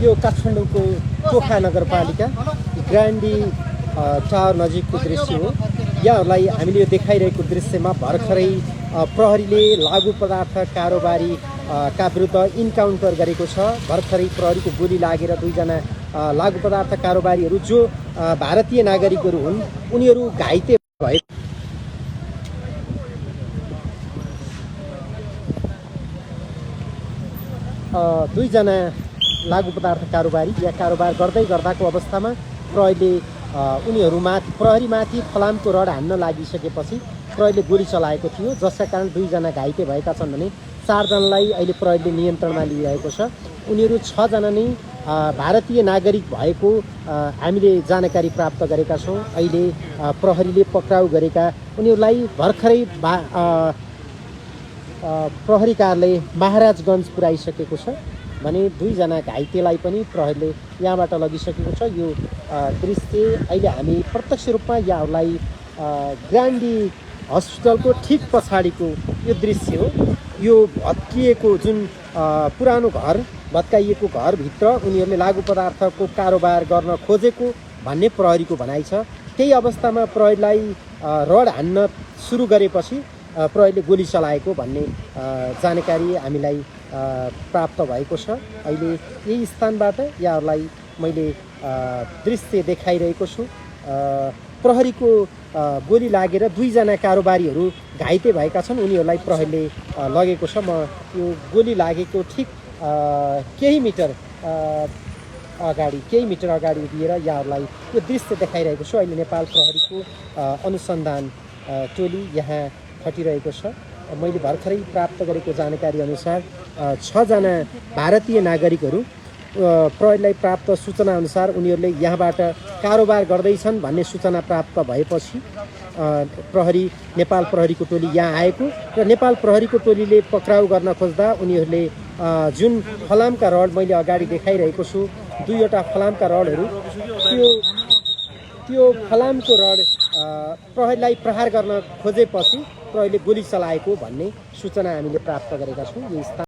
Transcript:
यो काठमाडौँको पोखरा नगरपालिका ग्रान्डी टावर नजिकको दृश्य हो। यहाँहरूलाई हामीले यो देखाइरहेको दृश्यमा भर्खरै प्रहरीले लागु पदार्थ कारोबारी का विरुद्ध इन्काउन्टर गरेको छ। भर्खरै प्रहरीको गोली लागेर दुईजना लागु पदार्थ कारोबारीहरू जो भारतीय नागरिकहरू हुन् उनीहरू घाइते भए। दुईजना लागु पदार्थ कारोबारी या कारोबार गर्दै गर्दाको अवस्थामा प्रहरीले प्रहरीमाथि फलामको रड हान्न लागिसकेपछि प्रहरीले गोली चलाएको थियो, जसका कारण दुईजना घाइते भएका छन् भने 4 जनालाई अहिले प्रहरीले नियन्त्रणमा लिइरहेको छ। उनीहरू 6 जना नै भारतीय नागरिक भएको हामीले जानकारी प्राप्त गरेका छौँ। अहिले प्रहरीले पक्राउ गरेका उनीहरूलाई भर्खरै प्रहरी कार्यालय महाराजगञ्ज पुर्याइसकेको छ भने 2 जना घाइतेलाई पनि प्रहरीले यहाँबाट लगिसकेको छ। यो दृश्य अहिले हामी प्रत्यक्ष रूपमा यहाँहरूलाई ग्रान्डी हस्पिटलको ठिक पछाडिको यो दृश्य हो। यो भत्किएको जुन पुरानो घर भत्काइएको घरभित्र उनीहरूले लागु पदार्थको कारोबार गर्न खोजेको भन्ने प्रहरीको भनाइ छ। त्यही अवस्थामा प्रहरीलाई रड हान्न सुरु गरेपछि प्रहरीले गोली चलाएको भन्ने जानकारी हामीलाई प्राप्त भएको छ। अहिले यही स्थानबाट यहाँहरूलाई मैले दृश्य देखाइरहेको छु। प्रहरीको गोली लागेर 2 जना कारोबारीहरू घाइते भएका छन्, उनीहरूलाई प्रहरीले लगेको छ। म यो गोली लागेको ठिक केही मिटर अगाडि उभिएर यहाँहरूलाई यो दृश्य देखाइरहेको छु। अहिले नेपाल प्रहरीको अनुसन्धान टोली यहाँ खटिरहेको छ। मैले भर्खरै प्राप्त गरेको जानकारी अनुसार 6 जना भारतीय नागरिकहरू प्रहरीलाई प्राप्त सूचना अनुसार उनीहरूले यहाँबाट कारोबार गर्दैछन् भन्ने सूचना प्राप्त भएपछि नेपाल प्रहरीको टोली यहाँ आएको र नेपाल प्रहरीको टोलीले पक्राउ गर्न खोज्दा उनीहरूले जुन फलामका रड मैले अगाडि देखाइरहेको छु 2वटा फलामका रडहरू त्यो फलामको रड प्रहरीलाई प्रहार गर्न खोजेपछि प्रहरीले गोली चलाएको भन्ने सूचना हामीले प्राप्त गरेका छौँ। यो